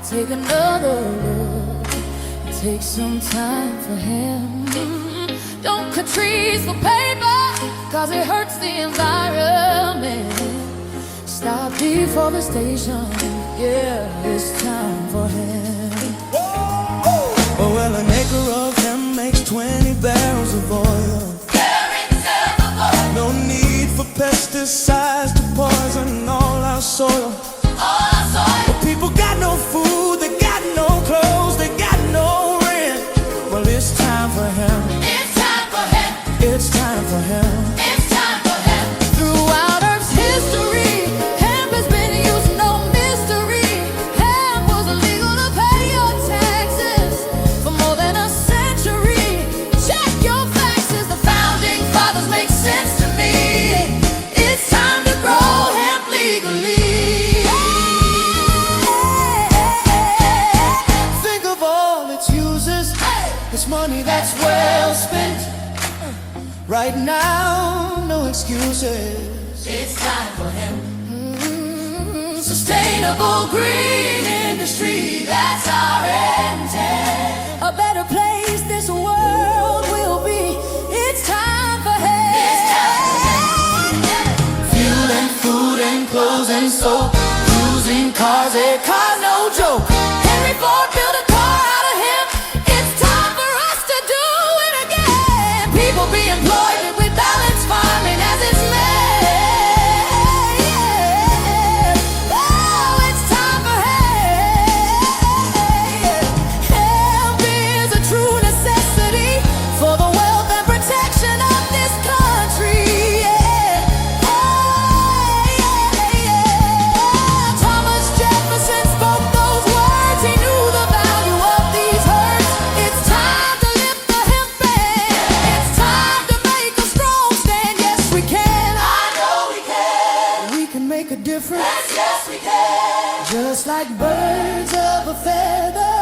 Take another look, take some time for him. Don't cut trees for paper, cause it hurts the environment. Stop before the station, yeah, it's time for him. Oh, well, an acre of hemp makes 20 barrels of oil. No need for pesticides to poison all our soil. But people got no food, they got no clothes, they got no rent. Well, it's time for him. It's time for him. It's time for him. It's time for him. Throughout Earth's history, hemp has been used, no mystery. Hemp was illegal to pay your taxes for more than a century. Check your faxes, the founding fathers make sense to me. It's time to grow hemp legally. It's money that's well spent. Right now, no excuses. It's time for him. Sustainable green industry, that's our intent. A better place this world will be. It's time for him. It's time for him. Fuel and food and clothes and soap. Cruising cars, a car, no joke. Henry Ford built a car out of him. It's time for us to do it again. People be employed and we balance farming as it's made. Oh, it's time for hemp. Hemp is a true necessity for the wealth and protection of this country. Thomas Jefferson spoke those words. He knew the value of these herds. It's time to lift the hemp ban. It's time to make a strong stand. Yes, we can. I know we can. We can make a difference. Yes, we can. Just like birds of a feather,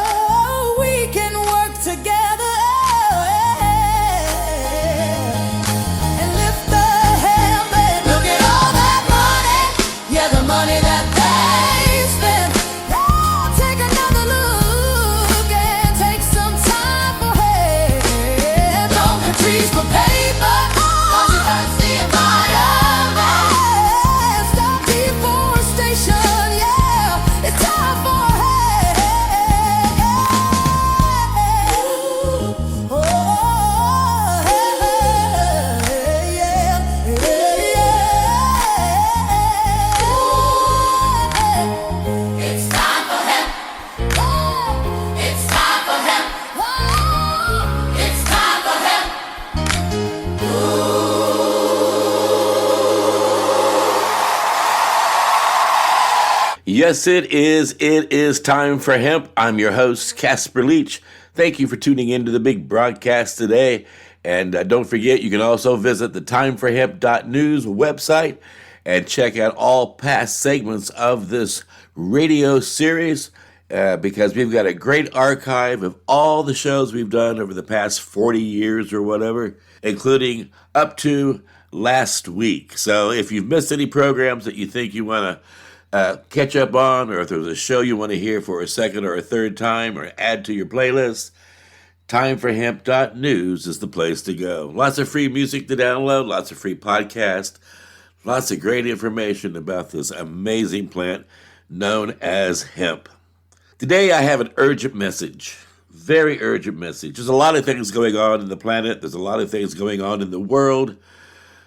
We can work together and lift the hemp ban. Look at all that money. Yeah, the money that they spend. Oh, take another look and take some time for hemp. Don't cut trees for paper, cause it hurts the environment. Stop deforestation, yeah, it's time for hemp. Oh, it's time for hemp. It's time for hemp. It's time for hemp. Yes, it is. It is time for hemp. I'm your host, Casper Leitch. Thank you for tuning into the big broadcast today. And don't forget, you can also visit the timeforhemp.news website and check out all past segments of this radio series because we've got a great archive of all the shows we've done over the past 40 years or whatever, including up to last week. So if you've missed any programs that you think you want to catch up on, or if there's a show you want to hear for a second or a third time or add to your playlist, timeforhemp.news is the place to go. Lots of free music to download, lots of free podcasts, lots of great information about this amazing plant known as hemp. Today I have an urgent message, very urgent message. There's a lot of things going on in the planet. There's a lot of things going on in the world.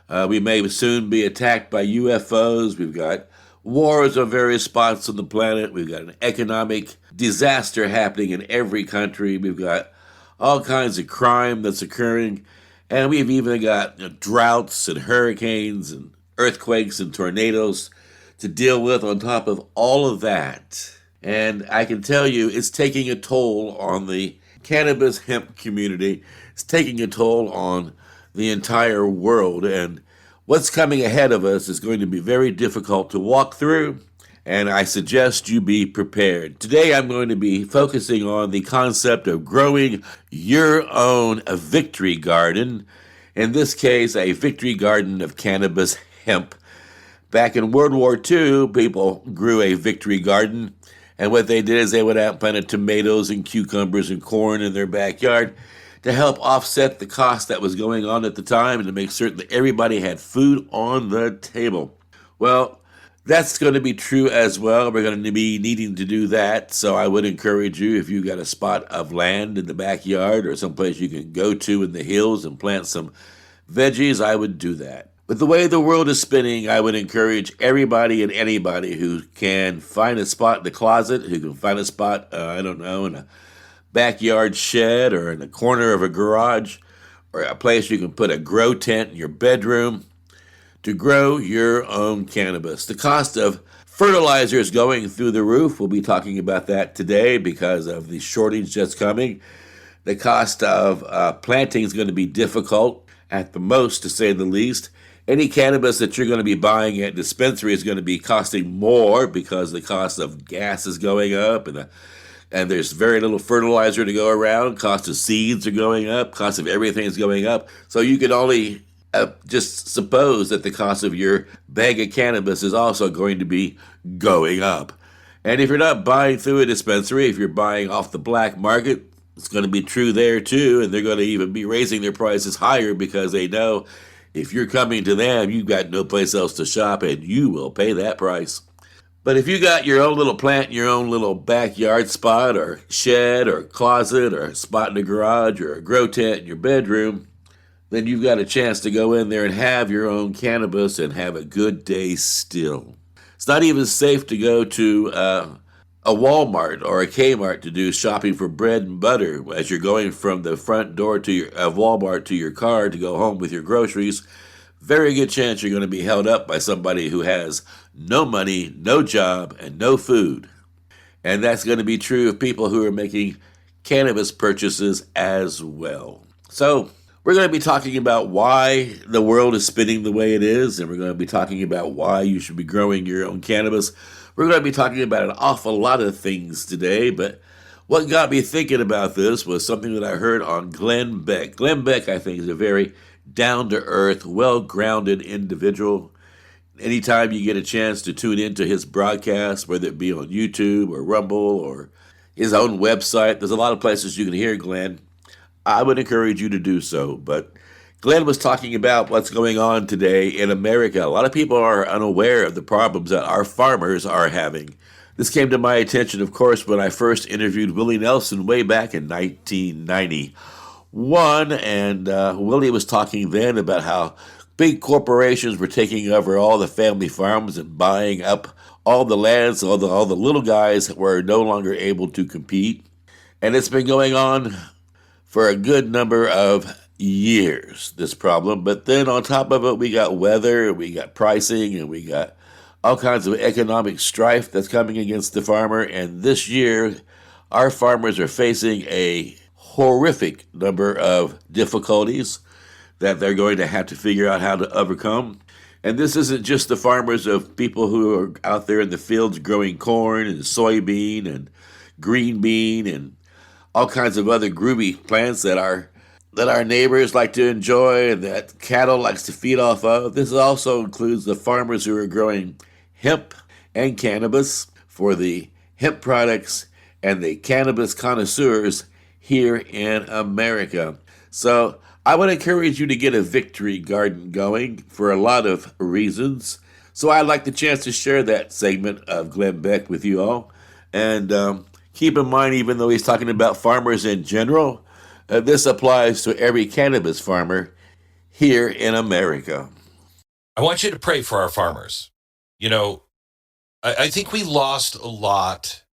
We may soon be attacked by UFOs. We've got wars on various spots on the planet. We've got an economic disaster happening in every country. We've got all kinds of crime that's occurring. And we've even got droughts and hurricanes and earthquakes and tornadoes to deal with on top of all of that. And I can tell you it's taking a toll on the cannabis hemp community. It's taking a toll on the entire world. And what's coming ahead of us is going to be very difficult to walk through. And I suggest you be prepared. Today I'm going to be focusing on the concept of growing your own victory garden. In this case, a victory garden of cannabis hemp. Back in World War II, people grew a victory garden, and what they did is they went out and planted tomatoes and cucumbers and corn in their backyard to help offset the cost that was going on at the time and to make certain that everybody had food on the table. Well, that's going to be true as well. We're going to be needing to do that, so I would encourage you, if you got a spot of land in the backyard or someplace you can go to in the hills and plant some veggies, I would do that. But the way the world is spinning, I would encourage everybody and anybody who can find a spot in the closet, who can find a spot, in a backyard shed or in the corner of a garage or a place you can put a grow tent in your bedroom to grow your own cannabis. The cost of fertilizer is going through the roof. We'll be talking about that today because of the shortage that's coming. The cost of planting is going to be difficult at the most, to say the least. Any cannabis that you're going to be buying at dispensary is going to be costing more because the cost of gas is going up and there's very little fertilizer to go around. Cost of seeds are going up. Cost of everything is going up. So you can only just suppose that the cost of your bag of cannabis is also going to be going up. And if you're not buying through a dispensary, if you're buying off the black market, it's going to be true there too. And they're going to even be raising their prices higher because they know if you're coming to them, you've got no place else to shop and you will pay that price. But if you got your own little plant in your own little backyard spot or shed or closet or spot in the garage or a grow tent in your bedroom, then you've got a chance to go in there and have your own cannabis and have a good day still. It's not even safe to go to a Walmart or a Kmart to do shopping for bread and butter as you're going from the front door of Walmart to your car to go home with your groceries. Very good chance you're going to be held up by somebody who has no money, no job, and no food. And that's going to be true of people who are making cannabis purchases as well. So we're going to be talking about why the world is spinning the way it is, and we're going to be talking about why you should be growing your own cannabis. We're going to be talking about an awful lot of things today, but what got me thinking about this was something that I heard on Glenn Beck. Glenn Beck, I think, is a very down-to-earth, well-grounded individual. Anytime you get a chance to tune into his broadcast, whether it be on YouTube or Rumble or his own website, there's a lot of places you can hear Glenn. I would encourage you to do so, but Glenn was talking about what's going on today in America. A lot of people are unaware of the problems that our farmers are having. This came to my attention, of course, when I first interviewed Willie Nelson way back in 1991, and Willie was talking then about how big corporations were taking over all the family farms and buying up all the lands, all the little guys were no longer able to compete. And it's been going on for a good number of years, this problem. But then on top of it, we got weather, we got pricing, and we got all kinds of economic strife that's coming against the farmer. And this year, our farmers are facing a horrific number of difficulties that they're going to have to figure out how to overcome. And this isn't just the farmers of people who are out there in the fields growing corn and soybean and green bean and all kinds of other groovy plants that our neighbors like to enjoy and that cattle likes to feed off of. This also includes the farmers who are growing hemp and cannabis for the hemp products and the cannabis connoisseurs here in America. So I would encourage you to get a victory garden going for a lot of reasons. So I'd like the chance to share that segment of Glenn Beck with you all. And keep in mind, even though he's talking about farmers in general, this applies to every cannabis farmer here in America. I want you to pray for our farmers. You know, I think we lost a lot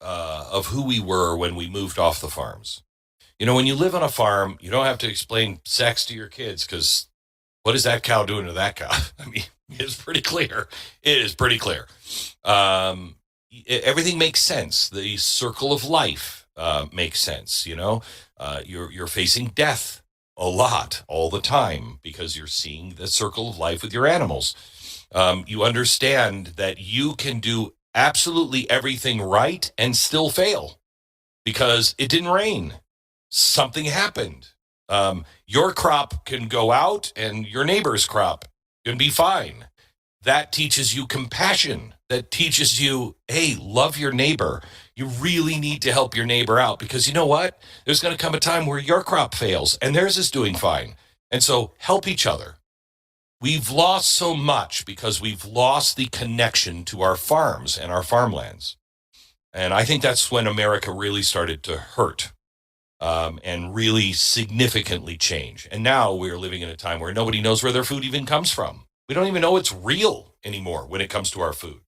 of who we were when we moved off the farms. You know, when you live on a farm, you don't have to explain sex to your kids because what is that cow doing to that cow? I mean, it's pretty clear. It is pretty clear. everything makes sense. The circle of life makes sense. You're facing death a lot all the time because you're seeing the circle of life with your animals. You understand that you can do absolutely everything right and still fail because it didn't rain. Something happened. Your crop can go out and your neighbor's crop can be fine. That teaches you compassion. That teaches you, hey, love your neighbor. You really need to help your neighbor out because you know what? There's going to come a time where your crop fails and theirs is doing fine. And so help each other. We've lost so much because we've lost the connection to our farms and our farmlands. And I think that's when America really started to hurt and really significantly change. And now we're living in a time where nobody knows where their food even comes from. We don't even know it's real anymore when it comes to our food.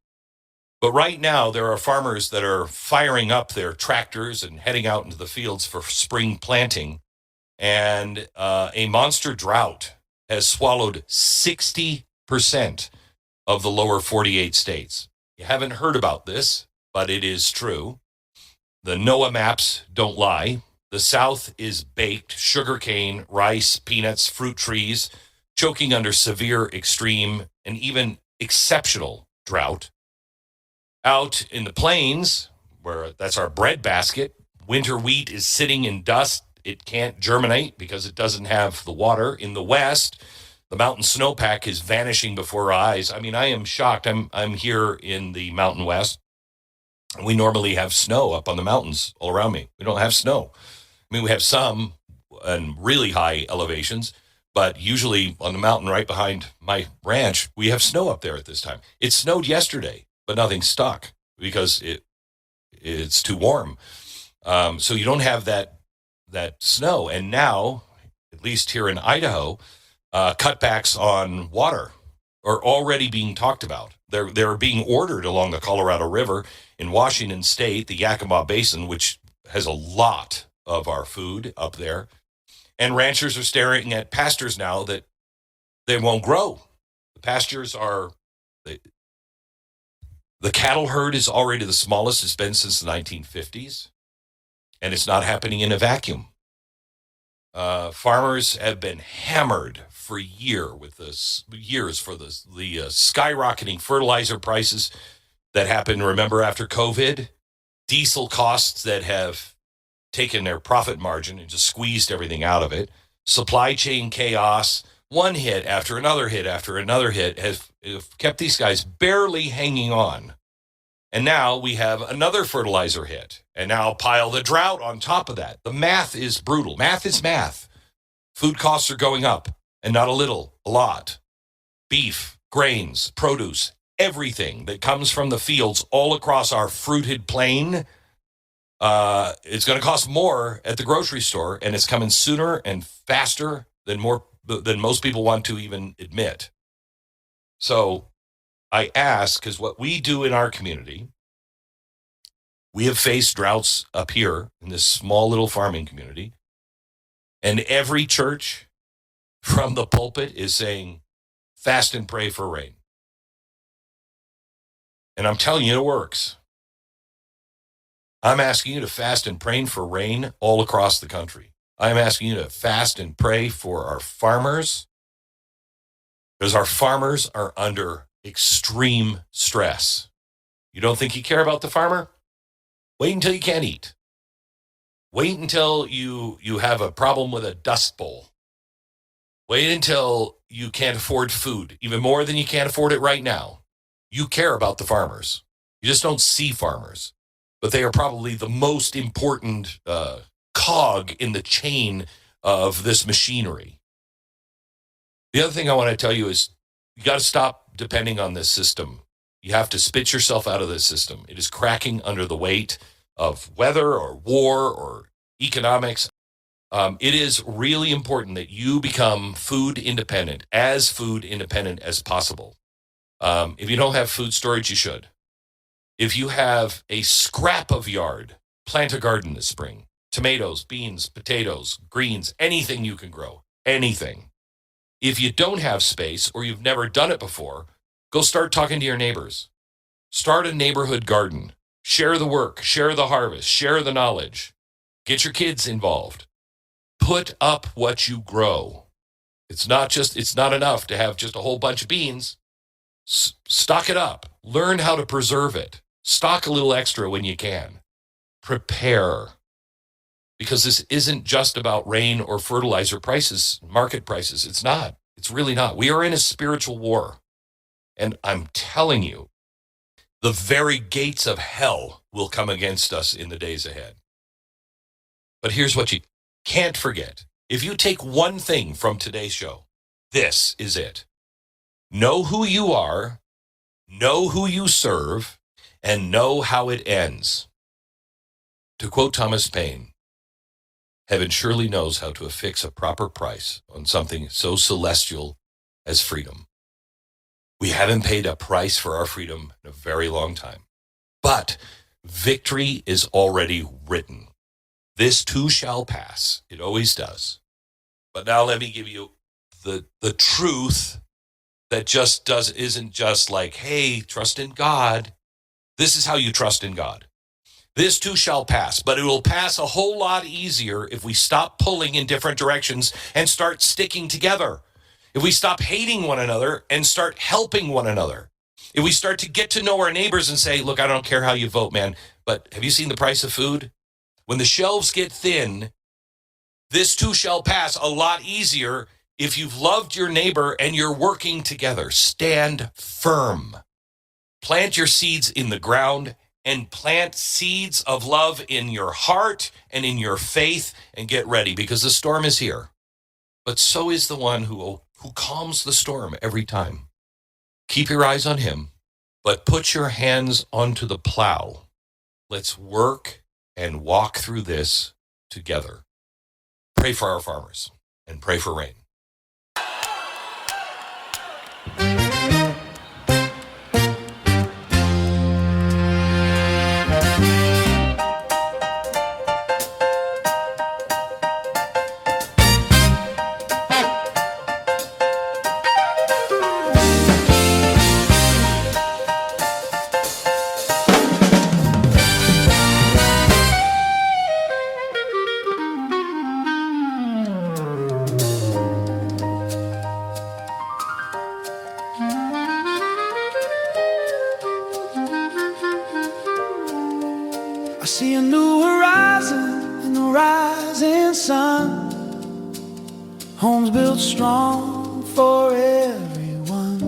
But right now, there are farmers that are firing up their tractors and heading out into the fields for spring planting. And a monster drought has swallowed 60% of the lower 48 states. You haven't heard about this, but it is true. The NOAA maps don't lie. The South is baked, sugarcane, rice, peanuts, fruit trees, choking under severe, extreme, and even exceptional drought. Out in the plains, where that's our bread basket, winter wheat is sitting in dust. It can't germinate because it doesn't have the water. In the West, the mountain snowpack is vanishing before our eyes. I mean, I am shocked. I'm here in the Mountain West. We normally have snow up on the mountains all around me. We don't have snow. I mean, we have some and really high elevations, but usually on the mountain right behind my ranch, we have snow up there at this time. It snowed yesterday, but nothing stuck because it's too warm. So you don't have that snow. And now, at least here in Idaho, cutbacks on water are already being talked about. They're being ordered along the Colorado River in Washington State, the Yakima Basin, which has a lot of our food up there. And ranchers are staring at pastures now that they won't grow. The pastures are, the cattle herd is already the smallest it's been since the 1950s, and it's not happening in a vacuum. Farmers have been hammered for years for the skyrocketing fertilizer prices that happened, remember, after COVID, diesel costs that have taken their profit margin and just squeezed everything out of it, supply chain chaos, one hit after another hit after another hit have kept these guys barely hanging on. And now we have another fertilizer hit, and now pile the drought on top of that. The math is brutal. Math is math. Food costs are going up, and not a little, a lot. Beef, grains, produce, everything that comes from the fields all across our fruited plain, it's going to cost more at the grocery store, and it's coming sooner and faster than most people want to even admit. So I ask, because what we do in our community, we have faced droughts up here in this small little farming community, and every church from the pulpit is saying, fast and pray for rain. And I'm telling you, it works. I'm asking you to fast and pray for rain all across the country. I'm asking you to fast and pray for our farmers, because our farmers are under extreme stress. You don't think you care about the farmer? Wait until you can't eat. Wait until you have a problem with a dust bowl. Wait until you can't afford food, even more than you can't afford it right now. You care about the farmers. You just don't see farmers. But they are probably the most important cog in the chain of this machinery. The other thing I want to tell you is you got to stop depending on this system. You have to spit yourself out of this system. It is cracking under the weight of weather or war or economics. It is really important that you become food independent as possible. If you don't have food storage, you should. If you have a scrap of yard, plant a garden this spring. Tomatoes, beans, potatoes, greens, anything you can grow, anything. If you don't have space or you've never done it before, go start talking to your neighbors. Start a neighborhood garden. Share the work, share the harvest, share the knowledge. Get your kids involved. Put up what you grow. It's not enough to have just a whole bunch of beans. Stock it up. Learn how to preserve it. Stock a little extra when you can. Prepare. Because this isn't just about rain or fertilizer prices, market prices. It's not. It's really not. We are in a spiritual war. And I'm telling you, the very gates of hell will come against us in the days ahead. But here's what you can't forget. If you take one thing from today's show, this is it. Know who you are, know who you serve, and know how it ends. To quote Thomas Paine, heaven surely knows how to affix a proper price on something so celestial as freedom. We haven't paid a price for our freedom in a very long time. But victory is already written. This too shall pass. It always does. But now let me give you the truth that isn't just like, hey, trust in God. This is how you trust in God. This too shall pass, but it will pass a whole lot easier if we stop pulling in different directions and start sticking together. If we stop hating one another and start helping one another. If we start to get to know our neighbors and say, look, I don't care how you vote, man, but have you seen the price of food? When the shelves get thin, this too shall pass a lot easier if you've loved your neighbor and you're working together. Stand firm. Plant your seeds in the ground and plant seeds of love in your heart and in your faith and get ready because the storm is here. But so is the one who calms the storm every time. Keep your eyes on him, but put your hands onto the plow. Let's work and walk through this together. Pray for our farmers and pray for rain. I see a new horizon in the rising sun. Homes built strong for everyone.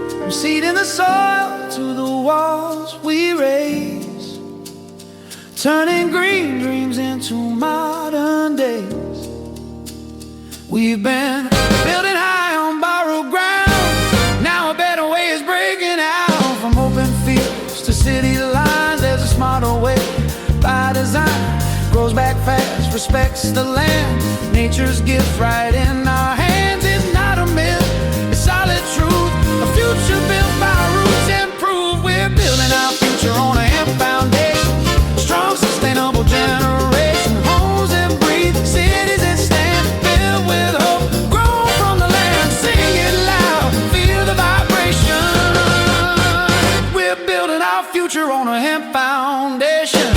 From seed in the soil to the walls we raise, turning green dreams into modern days. We've been building high on borrowed ground. Now a better way is breaking out. From open fields to city lines, there's a smarter way by design. Grows back fast, respects the land. Nature's gift right in our hands. It's not a myth, it's solid truth. A future built by roots improved. We're building our future on a hemp foundation. Strong, sustainable generation. Homes that breathe, cities that stand, filled with hope, grown from the land. Sing it loud, feel the vibration. We're building our future on a hemp foundation.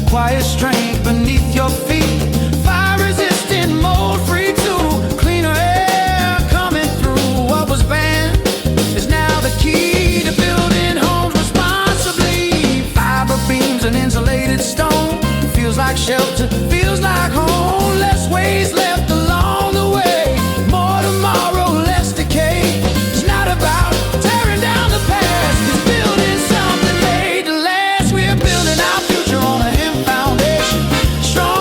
Quiet strength beneath your feet. Fire resistant, mold free too. Cleaner air coming through. What was banned is now the key to building homes responsibly. Fiber beams and insulated stone. Feels like shelter, feels like home. Less waste left along the way. More tomorrow, less decay. It's not about tearing down the past. It's building something made to last. We're building our future on a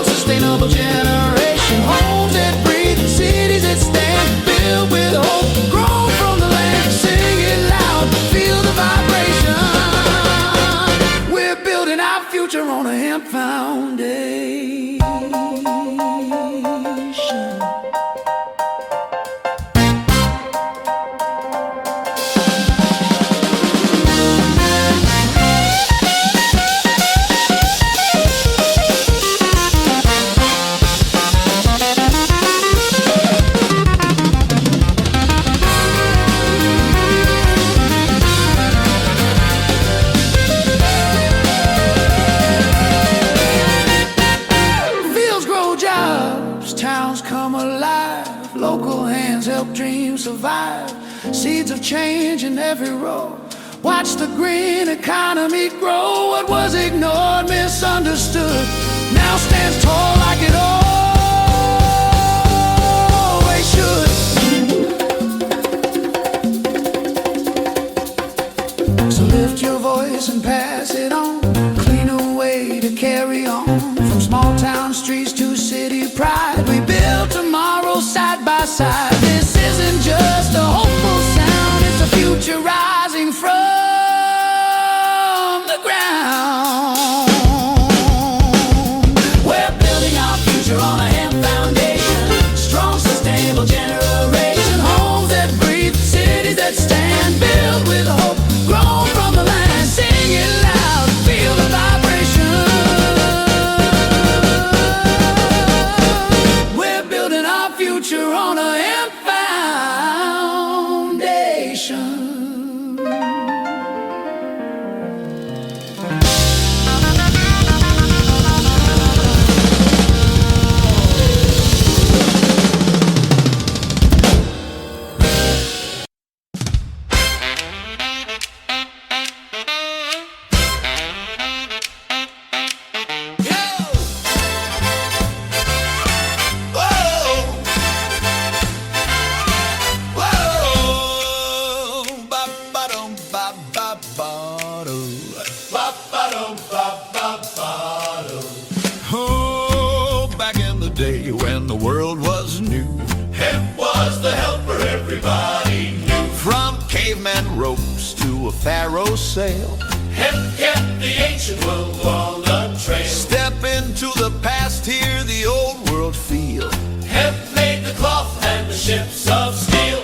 sustainable generation. Homes that breathe, cities that stand, filled with hope, grown from the land. Sing it loud, feel the vibration. We're building our future on a hemp foundation. survive. Seeds of change in every row. Watch the green economy grow. What was ignored, misunderstood, now stands tall like it always should. So lift your voice and pass it on. Cleaner way to carry on. From small town streets to city pride, we build tomorrow side by side. This isn't just a hopeful sound, it's a future rising from the ground. We're building our future on a hemp foundation. Strong, sustainable generation. Homes that breathe, cities that stand. Built with hope, grown from the land. Sing it loud, feel the vibration. We're building our future on a hemp foundation. Oh, back in the day when the world was new, hemp was the helper everybody knew. From caveman ropes to a pharaoh sail, hemp kept the ancient world on the trail. Step into the past, hear the old world feel. Hemp made the cloth and the ships of steel.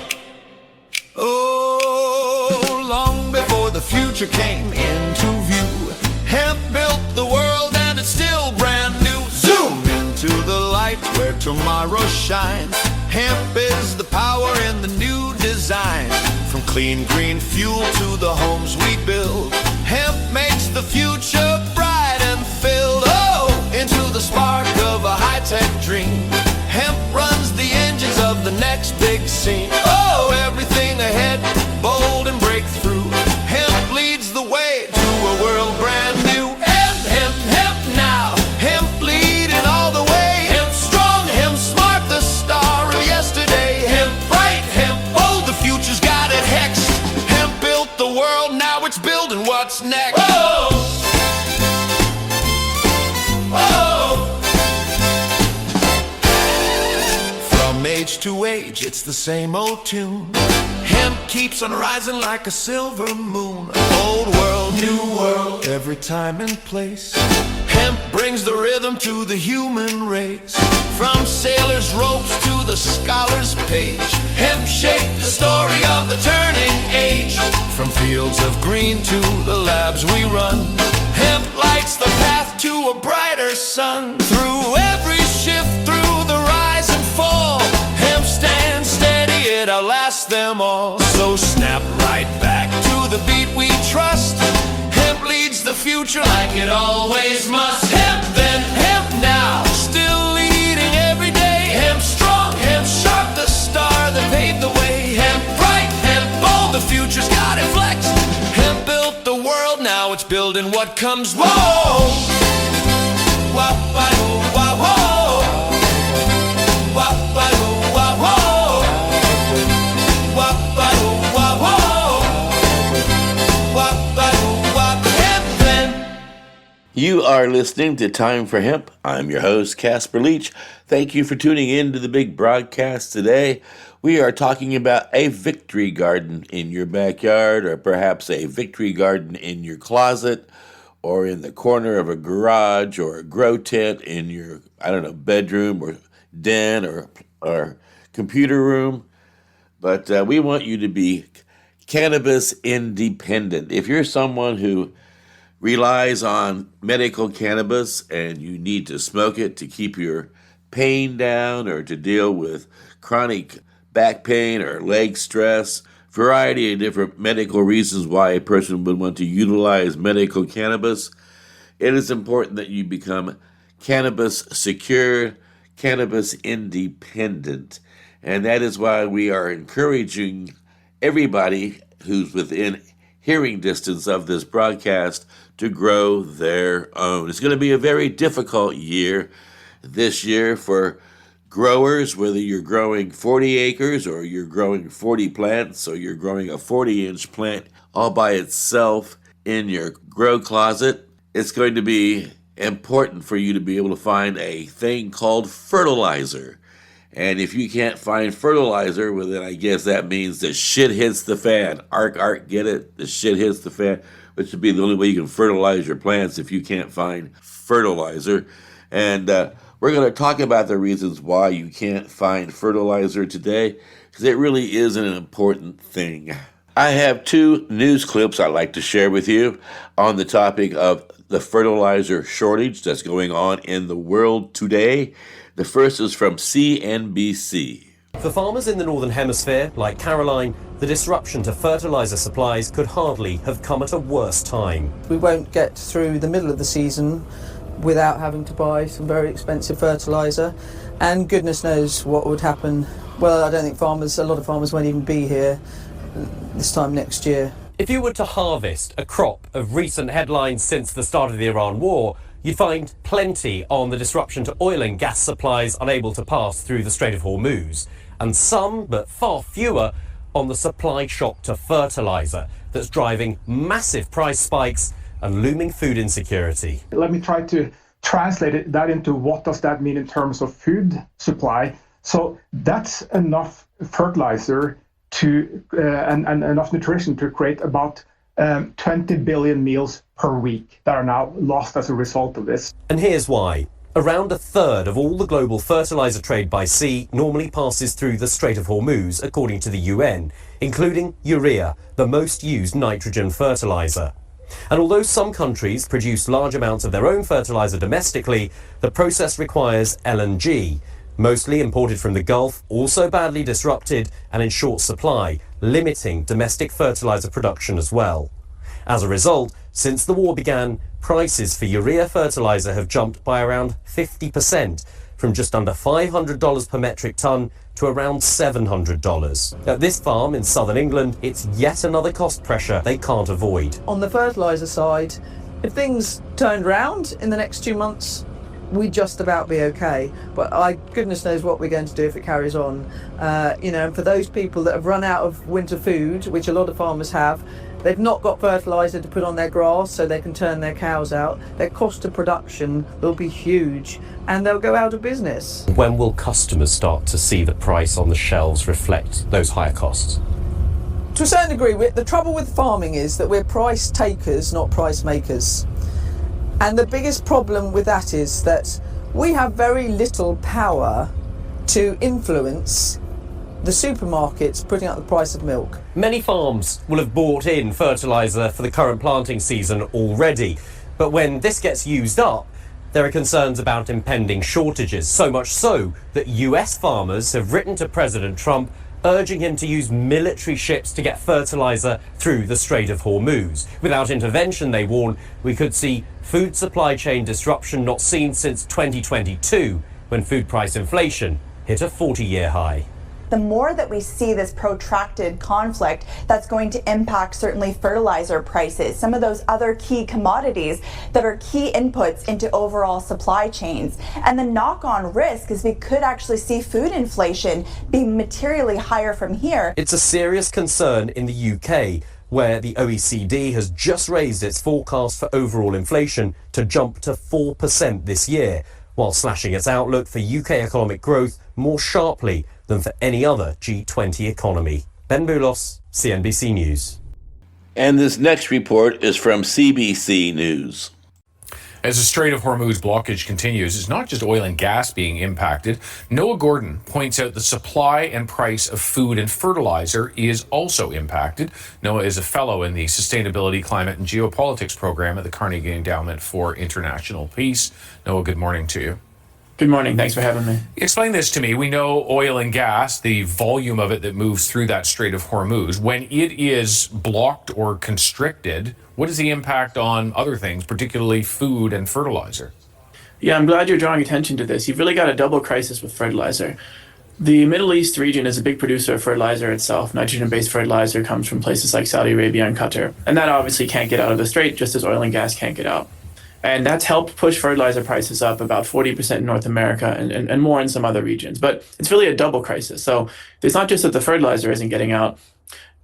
Oh, long before the future came into view, hemp built the world and it's still brand new. Zoom into the light where tomorrow shines. Hemp is the power in the new design. From clean green fuel to the homes we build, hemp makes the future bright and filled. Oh, into the spark of a high-tech dream. Hemp runs the engines of the next big scene. Oh, everything ahead, bold and breakthrough. Hemp leads the way to a world brand new. Hemp, hemp, hemp now. Hemp leading all the way. Hemp strong, hemp smart, the star of yesterday. Hemp bright, hemp bold, the future's got it hexed. Hemp built the world, now it's building what's next. Whoa! Whoa! From age to age, it's the same old tune. Hemp keeps on rising like a silver moon. Old world, new world, every time and place. Hemp brings the rhythm to the human race. From sailors' ropes to the scholar's page, hemp shaped the story of the turning age. From fields of green to the labs we run, hemp lights the path to a brighter sun. Through every shift, through the rise and fall, hemp stands steady, it outlasts them all. So snap right back to the beat we trust. Hemp leads the future like it always must. Hemp then, hemp now, still leading every day. Hemp strong, hemp sharp, the star that paved the way. Hemp bright, hemp bold, the future's got it flexed. Hemp built the world, now it's building what comes. Whoa! Wah-ba-doo, wah-whoa! Wah-ba-doo, wah-whoa! Wah-ba-doo, wah-whoa! Wah-ba-doo, wah- Hemp then. You are listening to Time for Hemp. I'm your host, Casper Leitch. Thank you for tuning in to the big broadcast today. We are talking about a victory garden in your backyard, or perhaps a victory garden in your closet, or in the corner of a garage, or a grow tent in your, bedroom or den or computer room. But we want you to be cannabis independent. If you're someone who relies on medical cannabis and you need to smoke it to keep your pain down or to deal with chronic back pain or leg stress, variety of different medical reasons why a person would want to utilize medical cannabis, it is important that you become cannabis secure, cannabis independent. And that is why we are encouraging everybody who's within hearing distance of this broadcast to grow their own. It's going to be a very difficult year this year for growers, whether you're growing 40 acres or you're growing 40 plants or you're growing a 40-inch plant all by itself in your grow closet. It's going to be important for you to be able to find a thing called fertilizer. And if you can't find fertilizer, well, then I guess that means that shit hits the fan. Ark, get it? The shit hits the fan, which would be the only way you can fertilize your plants if you can't find fertilizer. And we're going to talk about the reasons why you can't find fertilizer today, because it really is an important thing. I have 2 news clips I'd like to share with you on the topic of the fertilizer shortage that's going on in the world today. The first is from CNBC. For farmers in the Northern Hemisphere, like Caroline, the disruption to fertilizer supplies could hardly have come at a worse time. We won't get through the middle of the season without having to buy some very expensive fertilizer, and goodness knows what would happen. Well, I don't think a lot of farmers won't even be here this time next year. If you were to harvest a crop of recent headlines since the start of the Iran war, you'd find plenty on the disruption to oil and gas supplies unable to pass through the Strait of Hormuz, and some, but far fewer, on the supply shock to fertilizer that's driving massive price spikes and looming food insecurity. Let me try to translate that into what does that mean in terms of food supply. So that's enough fertilizer to and enough nutrition to create about 20 billion meals per week that are now lost as a result of this. And here's why. Around a third of all the global fertilizer trade by sea normally passes through the Strait of Hormuz, according to the UN, including urea, the most used nitrogen fertilizer. And although some countries produce large amounts of their own fertilizer domestically, the process requires LNG, mostly imported from the Gulf, also badly disrupted and in short supply, limiting domestic fertilizer production as well. As a result, since the war began, prices for urea fertilizer have jumped by around 50%, from just under $500 per metric ton to around $700. At this farm in southern England, it's yet another cost pressure they can't avoid. On the fertiliser side, if things turned round in the next 2 months, we'd just about be okay. But goodness knows what we're going to do if it carries on. For those people that have run out of winter food, which a lot of farmers have, they've not got fertiliser to put on their grass so they can turn their cows out. Their cost of production will be huge and they'll go out of business. When will customers start to see the price on the shelves reflect those higher costs? To a certain degree, the trouble with farming is that we're price takers, not price makers. And the biggest problem with that is that we have very little power to influence the supermarkets putting up the price of milk. Many farms will have bought in fertiliser for the current planting season already, but when this gets used up, there are concerns about impending shortages, so much so that US farmers have written to President Trump urging him to use military ships to get fertiliser through the Strait of Hormuz. Without intervention, they warn, we could see food supply chain disruption not seen since 2022, when food price inflation hit a 40-year high. The more that we see this protracted conflict, that's going to impact certainly fertilizer prices, some of those other key commodities that are key inputs into overall supply chains. And the knock-on risk is we could actually see food inflation be materially higher from here. It's a serious concern in the UK, where the OECD has just raised its forecast for overall inflation to jump to 4% this year, while slashing its outlook for UK economic growth more sharply than for any other G20 economy. Ben Boulos, CNBC News. And this next report is from CBC News. As the Strait of Hormuz blockage continues, it's not just oil and gas being impacted. Noah Gordon points out the supply and price of food and fertilizer is also impacted. Noah is a fellow in the Sustainability, Climate and Geopolitics program at the Carnegie Endowment for International Peace. Noah, good morning to you. Good morning. Thanks for having me. Explain this to me. We know oil and gas, the volume of it that moves through that Strait of Hormuz. When it is blocked or constricted, what is the impact on other things, particularly food and fertilizer? Yeah, I'm glad you're drawing attention to this. You've really got a double crisis with fertilizer. The Middle East region is a big producer of fertilizer itself. Nitrogen-based fertilizer comes from places like Saudi Arabia and Qatar. And that obviously can't get out of the strait, just as oil and gas can't get out. And that's helped push fertilizer prices up about 40% in North America and more in some other regions. But it's really a double crisis. So it's not just that the fertilizer isn't getting out.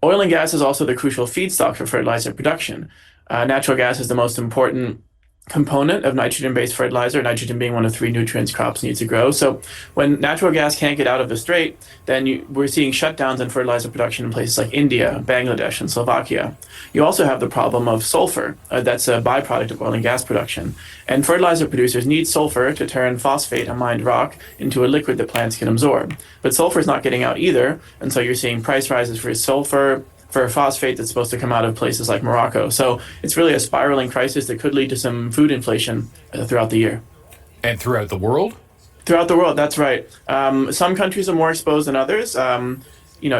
Oil and gas is also the crucial feedstock for fertilizer production. Natural gas is the most important component of nitrogen-based fertilizer, nitrogen being one of 3 nutrients crops need to grow. So when natural gas can't get out of the strait, then we're seeing shutdowns in fertilizer production in places like India, Bangladesh, and Slovakia. You also have the problem of sulfur. That's a byproduct of oil and gas production. And fertilizer producers need sulfur to turn phosphate, a mined rock, into a liquid that plants can absorb. But sulfur is not getting out either, and so you're seeing price rises for sulfur, for phosphate that's supposed to come out of places like Morocco. So it's really a spiraling crisis that could lead to some food inflation throughout the year. And throughout the world? Throughout the world, that's right. Some countries are more exposed than others.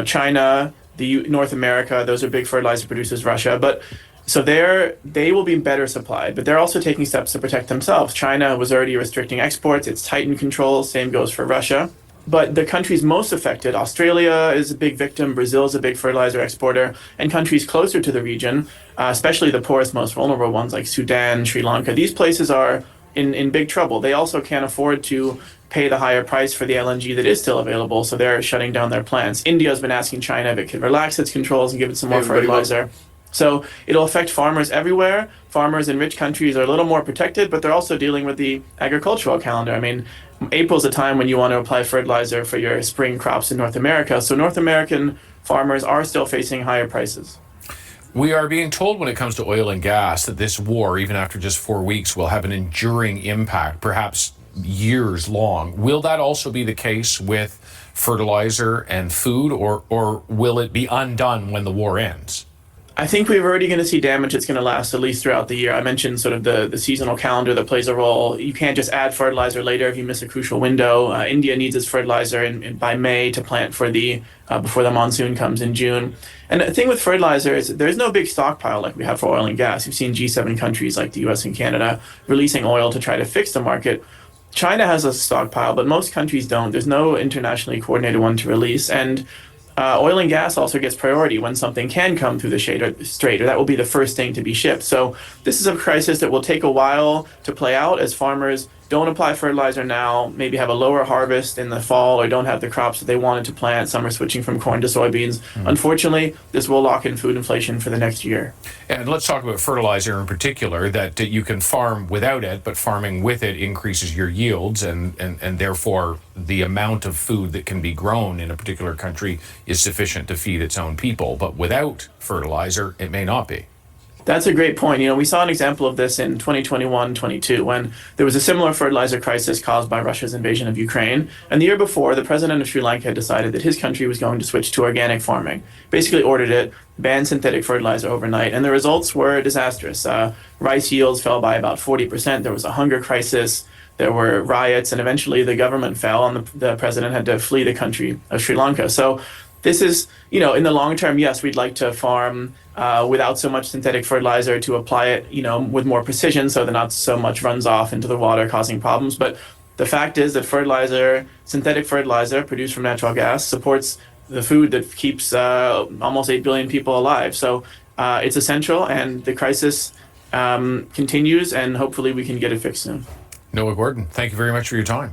China, North America, those are big fertilizer producers, Russia. But so they will be better supplied, but they're also taking steps to protect themselves. China was already restricting exports. It's tightened controls. Same goes for Russia. But the countries most affected, Australia is a big victim, Brazil is a big fertilizer exporter, and countries closer to the region, especially the poorest, most vulnerable ones like Sudan, Sri Lanka, these places are in big trouble. They also can't afford to pay the higher price for the LNG that is still available, so they're shutting down their plants. India's been asking China if it could relax its controls and give it some more fertilizer. So it'll affect farmers everywhere. Farmers in rich countries are a little more protected, but they're also dealing with the agricultural calendar. I mean, April's a time when you want to apply fertilizer for your spring crops in North America. So North American farmers are still facing higher prices. We are being told when it comes to oil and gas that this war, even after just 4 weeks, will have an enduring impact, perhaps years long. Will that also be the case with fertilizer and food, or will it be undone when the war ends? I think we're already going to see damage that's going to last at least throughout the year. I mentioned sort of the seasonal calendar that plays a role. You can't just add fertilizer later if you miss a crucial window. India needs its fertilizer by May to plant for before the monsoon comes in June. And the thing with fertilizer is there's no big stockpile like we have for oil and gas. You've seen G7 countries like the US and Canada releasing oil to try to fix the market. China has a stockpile, but most countries don't. There's no internationally coordinated one to release. And oil and gas also gets priority when something can come through the strait, or that will be the first thing to be shipped. So this is a crisis that will take a while to play out as farmers don't apply fertilizer now, maybe have a lower harvest in the fall, or don't have the crops that they wanted to plant. Some are switching from corn to soybeans. Unfortunately, this will lock in food inflation for the next year. And let's talk about fertilizer in particular, that you can farm without it, but farming with it increases your yields, and therefore the amount of food that can be grown in a particular country is sufficient to feed its own people. But without fertilizer, it may not be. That's a great point. We saw an example of this in 2021-22 when there was a similar fertilizer crisis caused by Russia's invasion of Ukraine. And the year before, the president of Sri Lanka had decided that his country was going to switch to organic farming, basically ordered it, banned synthetic fertilizer overnight, and the results were disastrous. Rice yields fell by about 40%. There was a hunger crisis. There were riots, and eventually the government fell, and the president had to flee the country of Sri Lanka. So this is, in the long term, yes, we'd like to farm without so much synthetic fertilizer, to apply it, with more precision so that not so much runs off into the water causing problems. But the fact is that synthetic fertilizer produced from natural gas supports the food that keeps almost 8 billion people alive. So it's essential, and the crisis continues, and hopefully we can get it fixed soon. Noah Gordon, thank you very much for your time.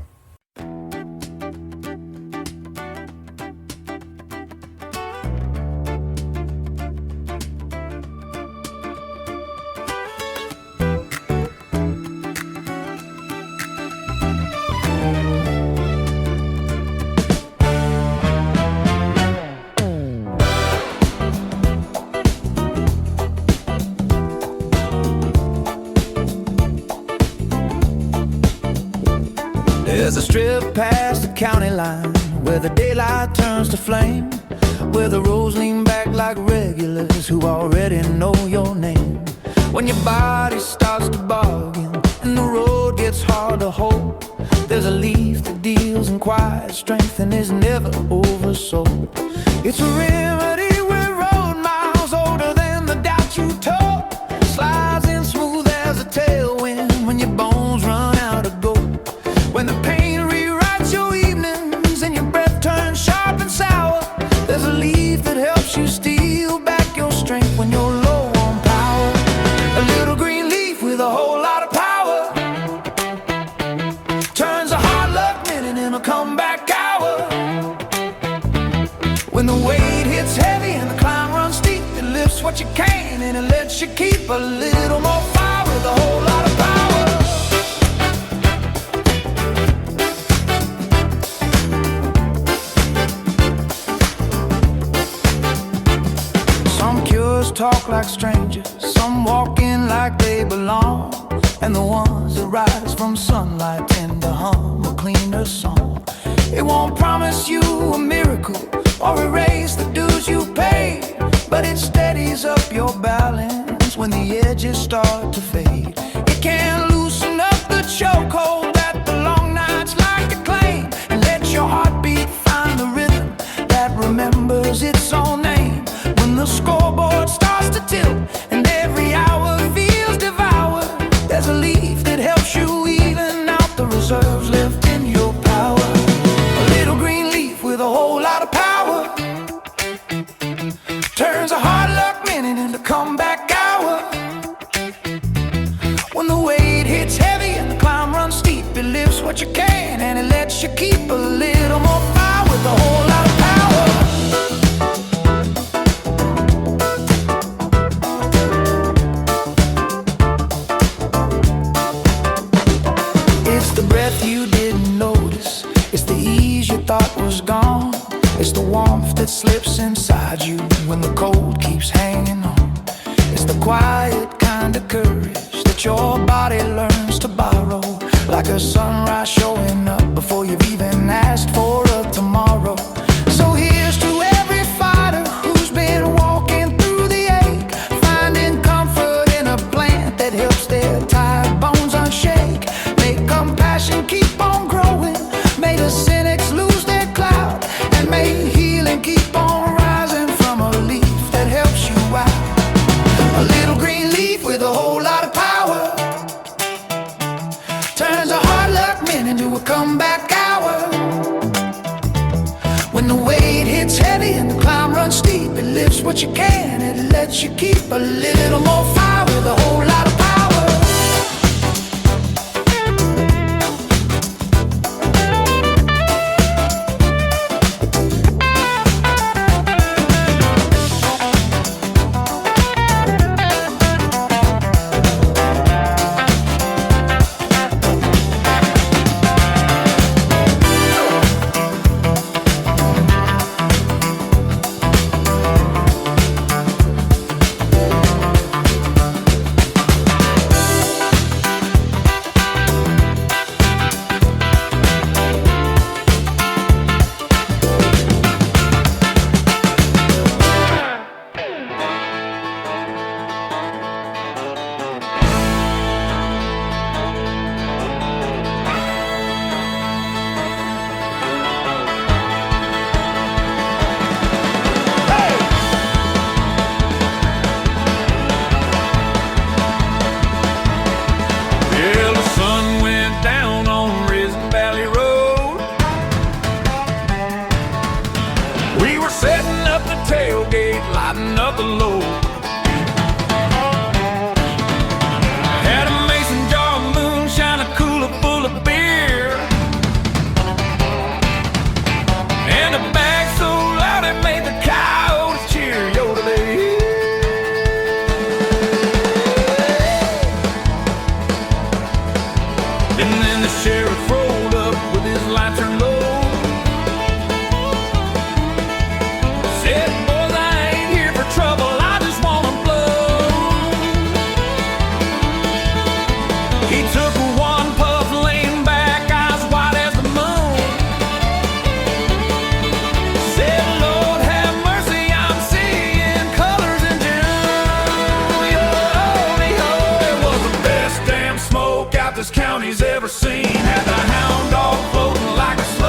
There's a strip past the county line where the daylight turns to flame, where the roads lean back like regulars who already know your name. When your body starts to bargain and the road gets hard to hold, there's a leaf that deals in quiet strength and is never oversold. It's a remedy with road miles older than the doubt you told. Slides in smooth as a tailwind when your bones run out of gold. When the pain rewrites your evenings and your breath turns what you can, and it lets you keep a little more fire with a whole lot of power. Some cures talk like strangers, some walk in like they belong, and the ones that rise from sunlight tend to hum a cleaner song. It won't promise you a miracle or erase the dues you paid, but it steadies up your balance when the edges start to fade. It can loosen up the chokehold that the long nights like to claim, and let your heartbeat find the rhythm that remembers its own name. When the scoreboard starts to tilt and every hour feels devoured, there's a leaf that helps you even out the reserves left in your power. A little green leaf with a whole lot of power turns a hard luck minute into comeback hour. When the weight hits heavy and the climb runs steep, it lifts what you can, and it lets you keep a little more fire with a whole lot of power. It's the breath you didn't notice, it's the ease you thought was gone, it's the warmth that slips inside you when the cold keeps hanging on. It's the quiet kind of courage that your body learns to borrow, like a sunrise showing up before you've even asked for a tomorrow. So here's to every fighter who's been walking through the ache, finding comfort in a plant that helps their tired bones unshake. May compassion keep on growing, may the cynics lose their cloud, and may healing keep on rising from a leaf that helps you out. A little green leaf with a whole lot of power turns a hard luck minute into a comeback hour. When the weight hits heavy and the climb runs steep, it lifts what you can, it lets you keep a little more fire with a whole lot of power. This county's ever seen. Had the hound dog floating like a slow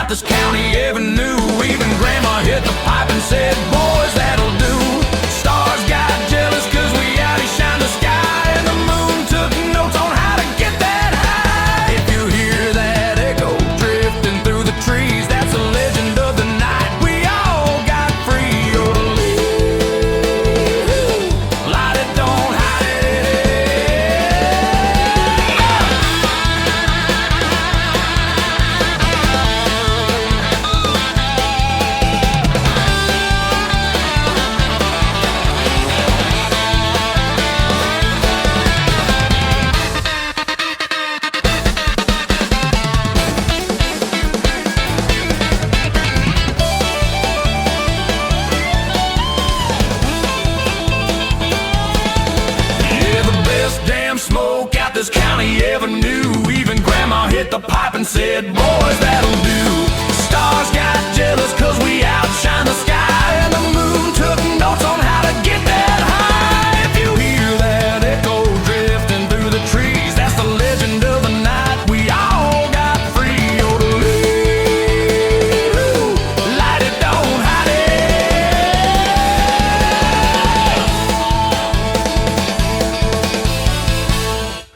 out this county ever knew. Even grandma hit the pipe and said, boys, that'll do. Stars got jealous cause we outshine the sky, and the moon took notes on how to get that high. If you hear that echo drifting through the trees, that's a legend of the night we all got free. Light it, don't hide it. Yeah, the best damn smoke out this county ever knew. Even grandma hit the pipe and said, boys, that'll do. Stars got jealous cause we outshine the sky, and the moon took notes on how to get that high. If you hear that echo drifting through the trees, that's the legend of the night we all got free. Light it, don't hide it.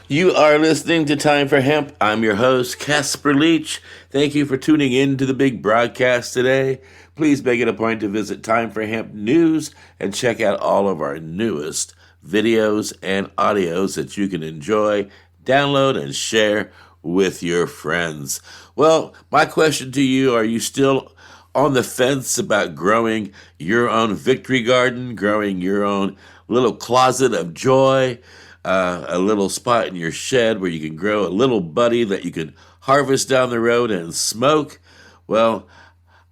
You are listening to Time for Hemp. I'm your host, Casper Leitch. Thank you for tuning in to the big broadcast today. Please make it a point to visit Time for Hemp News and check out all of our newest videos and audios that you can enjoy, download, and share with your friends. Well, my question to you, are you still on the fence about growing your own victory garden, growing your own little closet of joy? A little spot in your shed where you can grow a little buddy that you can harvest down the road and smoke? Well,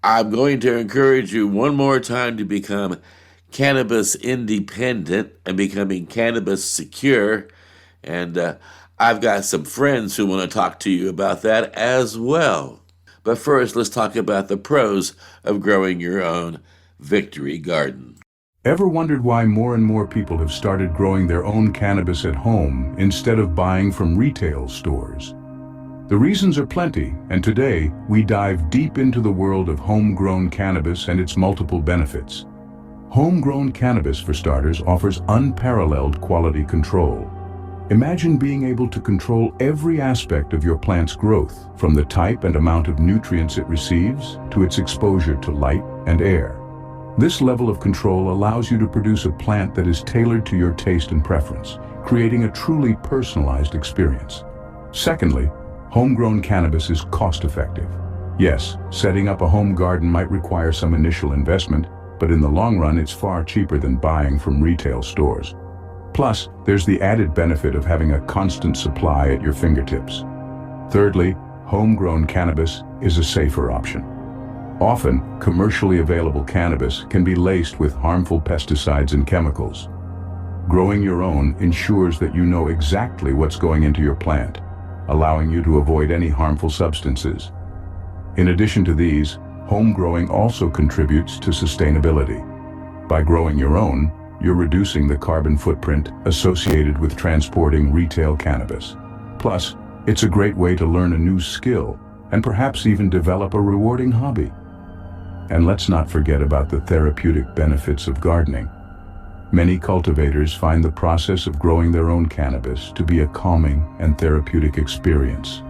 I'm going to encourage you one more time to become cannabis independent and becoming cannabis secure. And I've got some friends who want to talk to you about that as well. But first, let's talk about the pros of growing your own victory garden. Ever wondered why more and more people have started growing their own cannabis at home instead of buying from retail stores? The reasons are plenty, and today we dive deep into the world of homegrown cannabis and its multiple benefits. Homegrown cannabis, for starters, offers unparalleled quality control. Imagine being able to control every aspect of your plant's growth, from the type and amount of nutrients it receives to its exposure to light and air. This level of control allows you to produce a plant that is tailored to your taste and preference, creating a truly personalized experience. Secondly, homegrown cannabis is cost-effective. Yes, setting up a home garden might require some initial investment, but in the long run it's far cheaper than buying from retail stores. Plus, there's the added benefit of having a constant supply at your fingertips. Thirdly, homegrown cannabis is a safer option. Often, commercially available cannabis can be laced with harmful pesticides and chemicals. Growing your own ensures that you know exactly what's going into your plant, allowing you to avoid any harmful substances. In addition to these, home growing also contributes to sustainability. By growing your own, you're reducing the carbon footprint associated with transporting retail cannabis. Plus, it's a great way to learn a new skill and perhaps even develop a rewarding hobby. And let's not forget about the therapeutic benefits of gardening. Many cultivators find the process of growing their own cannabis to be a calming and therapeutic experience.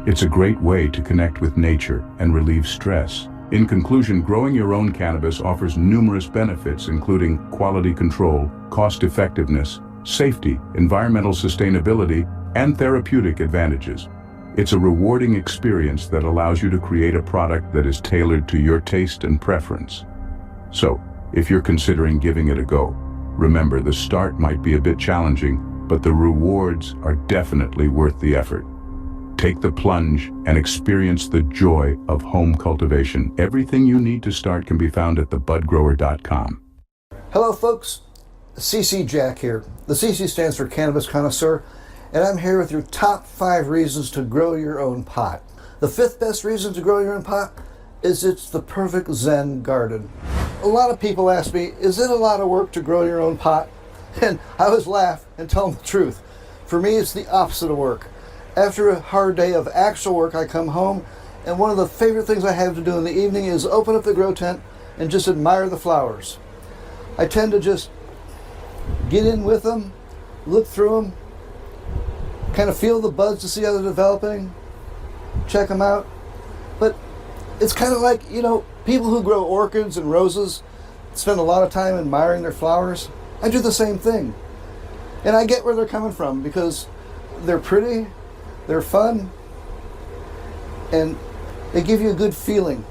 It's a great way to connect with nature and relieve stress. In conclusion, growing your own cannabis offers numerous benefits, including quality control, cost-effectiveness, safety, environmental sustainability, and therapeutic advantages. It's a rewarding experience that allows you to create a product that is tailored to your taste and preference. So, if you're considering giving it a go, remember the start might be a bit challenging, but the rewards are definitely worth the effort. Take the plunge and experience the joy of home cultivation. Everything you need to start can be found at thebudgrower.com. Hello folks, CC Jack here. The CC stands for Cannabis Connoisseur, and I'm here with your top 5 reasons to grow your own pot. The 5th best reason to grow your own pot is it's the perfect Zen garden. A lot of people ask me, is it a lot of work to grow your own pot? And I always laugh and tell them the truth. For me, it's the opposite of work. After a hard day of actual work, I come home and one of the favorite things I have to do in the evening is open up the grow tent and just admire the flowers. I tend to just get in with them, look through them, kind of feel the buds to see how they're developing, check them out. But it's kind of like, people who grow orchids and roses spend a lot of time admiring their flowers. I do the same thing. And I get where they're coming from because they're pretty, they're fun, and they give you a good feeling.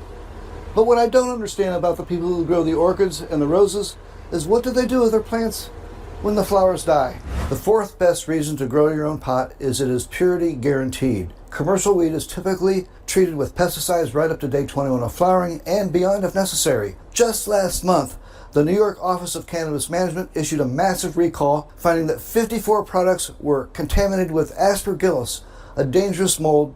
But what I don't understand about the people who grow the orchids and the roses is what do they do with their plants when the flowers die? The fourth best reason to grow your own pot is it is purity guaranteed. Commercial weed is typically treated with pesticides right up to day 21 of flowering and beyond if necessary. Just last month, the New York Office of Cannabis Management issued a massive recall, finding that 54 products were contaminated with aspergillus, a dangerous mold,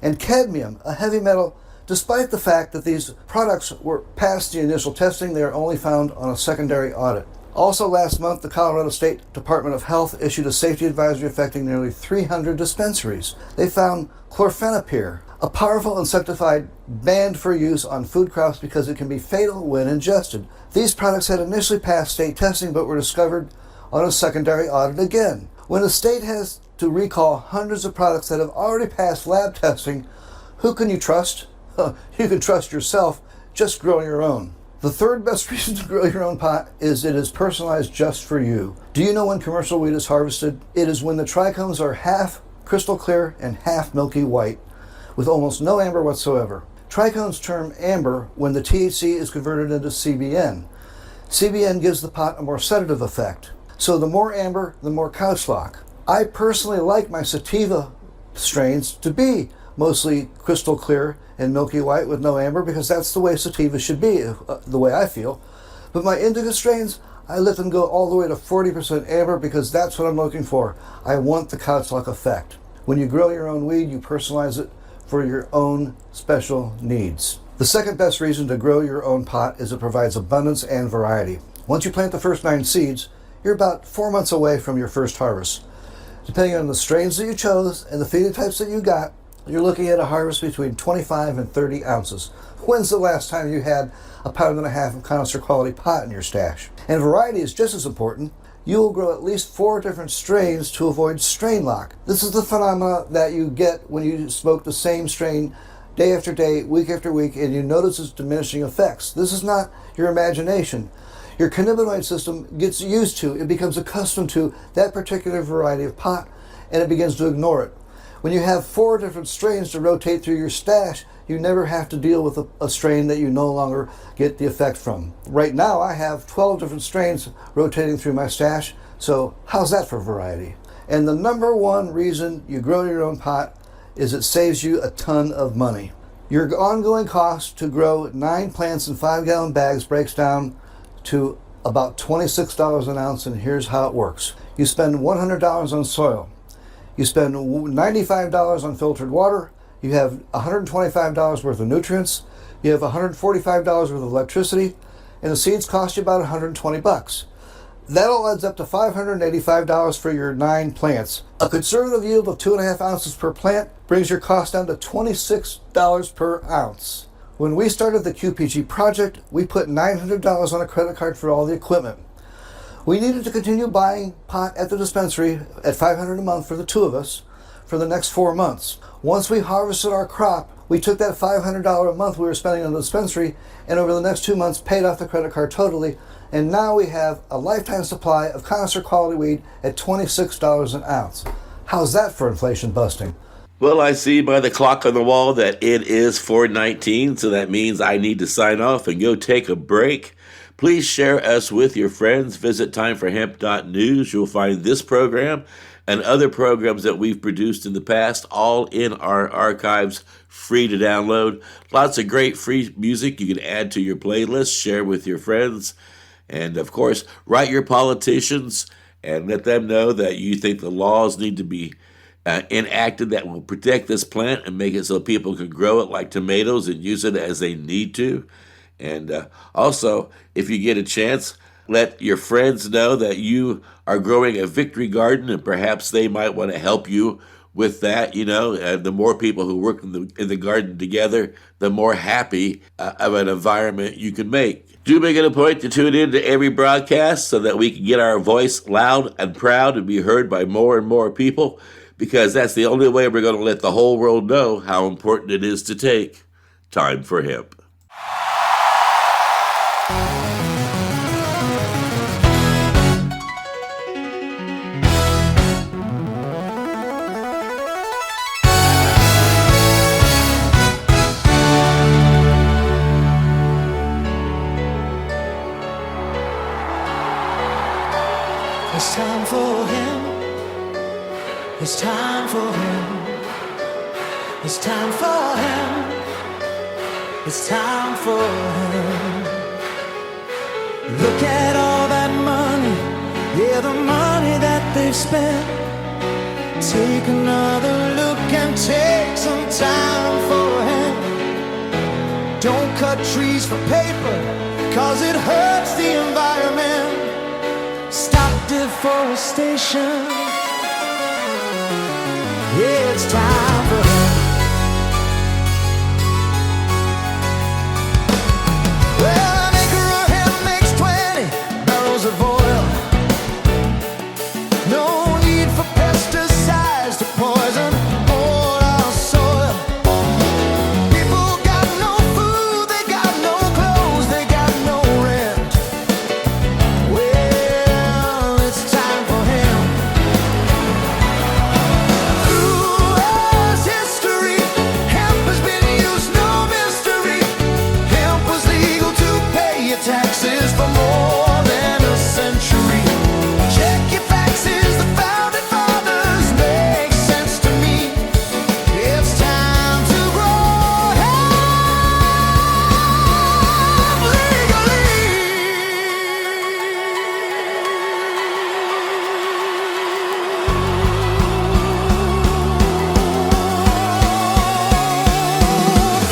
and cadmium, a heavy metal. Despite the fact that these products were past the initial testing, they are only found on a secondary audit. Also last month, the Colorado State Department of Health issued a safety advisory affecting nearly 300 dispensaries. They found chlorphenapyr, a powerful insecticide banned for use on food crops because it can be fatal when ingested. These products had initially passed state testing but were discovered on a secondary audit again. When a state has to recall hundreds of products that have already passed lab testing, who can you trust? You can trust yourself. Just grow your own. The third best reason to grow your own pot is it is personalized just for you. Do you know when commercial weed is harvested? It is when the trichomes are half crystal clear and half milky white, with almost no amber whatsoever. Trichomes turn amber when the THC is converted into CBN. CBN gives the pot a more sedative effect. So the more amber, the more couch lock. I personally like my sativa strains to be mostly crystal clear and milky white with no amber because that's the way sativa should be, the way I feel. But my indica strains, I let them go all the way to 40% amber because that's what I'm looking for. I want the couch lock effect. When you grow your own weed, you personalize it for your own special needs. The second best reason to grow your own pot is it provides abundance and variety. Once you plant the first 9 seeds, you're about 4 months away from your first harvest. Depending on the strains that you chose and the phenotypes that you got, you're looking at a harvest between 25 and 30 ounces. When's the last time you had a pound and a half of connoisseur quality pot in your stash? And variety is just as important. You will grow at least 4 different strains to avoid strain lock. This is the phenomena that you get when you smoke the same strain day after day, week after week, and you notice its diminishing effects. This is not your imagination. Your cannabinoid system gets used to, it becomes accustomed to that particular variety of pot, and it begins to ignore it. When you have 4 different strains to rotate through your stash, you never have to deal with a strain that you no longer get the effect from. Right now, I have 12 different strains rotating through my stash, so how's that for variety? And the number one reason you grow your own pot is it saves you a ton of money. Your ongoing cost to grow 9 plants in 5-gallon bags breaks down to about $26 an ounce, and here's how it works. You spend $100 on soil. You spend $95 on filtered water. You have $125 worth of nutrients. You have $145 worth of electricity, and the seeds cost you about $120. That all adds up to $585 for your 9 plants. A conservative yield of 2.5 ounces per plant brings your cost down to $26 per ounce. When we started the QPG project, we put $900 on a credit card for all the equipment. We needed to continue buying pot at the dispensary at $500 a month for the 2 of us for the next 4 months. Once we harvested our crop, we took that $500 a month we were spending on the dispensary and over the next 2 months paid off the credit card totally, and now we have a lifetime supply of connoisseur quality weed at $26 an ounce. How's that for inflation busting? Well, I see by the clock on the wall that it is 4:19, so that means I need to sign off and go take a break. Please share us with your friends. Visit timeforhemp.news. You'll find this program and other programs that we've produced in the past, all in our archives, free to download. Lots of great free music you can add to your playlist, share with your friends, and of course, write your politicians and let them know that you think the laws need to be enacted that will protect this plant and make it so people can grow it like tomatoes and use it as they need to. And also, if you get a chance, let your friends know that you are growing a victory garden and perhaps they might want to help you with that, and the more people who work in the garden together, the more happy of an environment you can make. Do make it a point to tune in to every broadcast so that we can get our voice loud and proud and be heard by more and more people, because that's the only way we're going to let the whole world know how important it is to take time for hemp. It's time for him. It's time for him. It's time for him. It's time for him. Look at all that money, yeah, the money that they've spent. Take another look and take some time for him. Don't cut trees for paper, 'cause it hurts the environment. Stop deforestation. Yeah, it's time for him. Well, an acre of hemp makes 20 barrels of oil. No need for pesticides to poison all our soil. People got no food, they got no clothes, they got no rent. Well, it's time for him. Through us history, hemp has been used, no mystery. Hemp was legal to pay your taxes for more than a century. Check your faxes, the founding fathers make sense to me. It's time to grow hemp legally.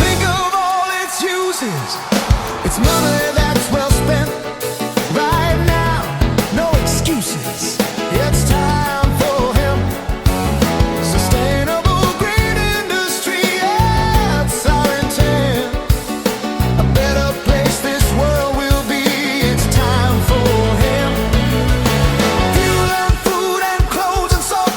Think of all its uses. It's money that's well spent. Right now, no excuses. It's time for him. Sustainable green industry, that's our intent. A better place this world will be. It's time for him. Fuel and food and clothes and soap.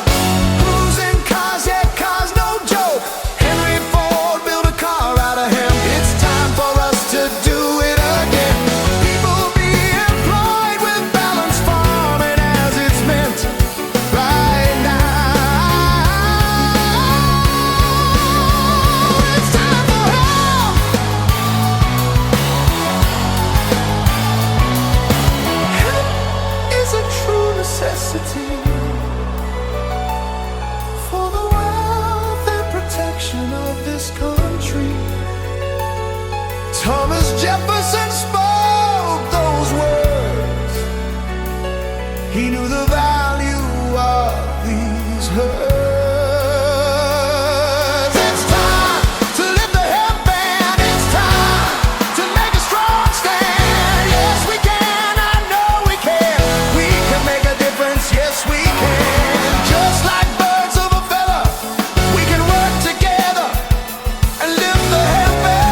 Cruising cars, yeah, cars, no joke. Henry Ford built a car out of hemp. It's time for us to do it again. People be employed with balanced farming as it's meant. Right now, it's time for hemp. Hemp is a true necessity for the wealth and protection of this country. Thomas Jefferson spoke those words. He knew the value of these herbs. It's time to lift the hemp ban. It's time to make a strong stand. Yes, we can. I know we can. We can make a difference. Yes, we can. Just like birds of a feather, we can work together and lift the hemp ban.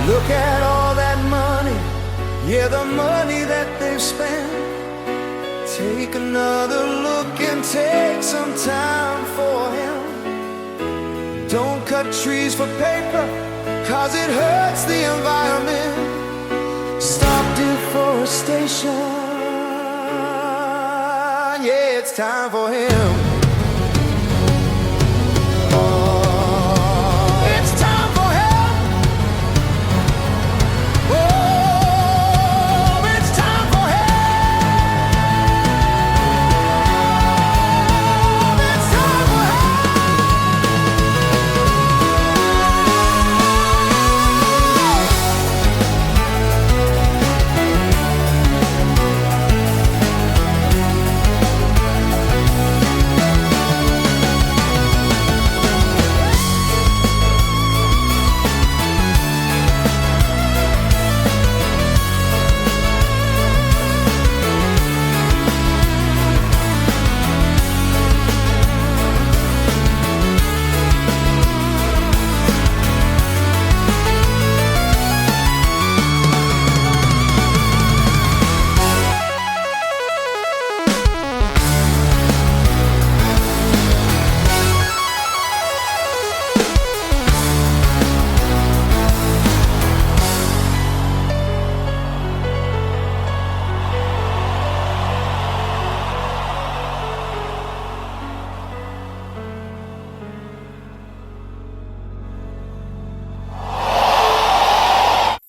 Look at all that money, yeah, the money that they've spent. Take another look and take some time for him. Don't cut trees for paper, 'cause it hurts the environment. Stop deforestation. Yeah, it's time for him.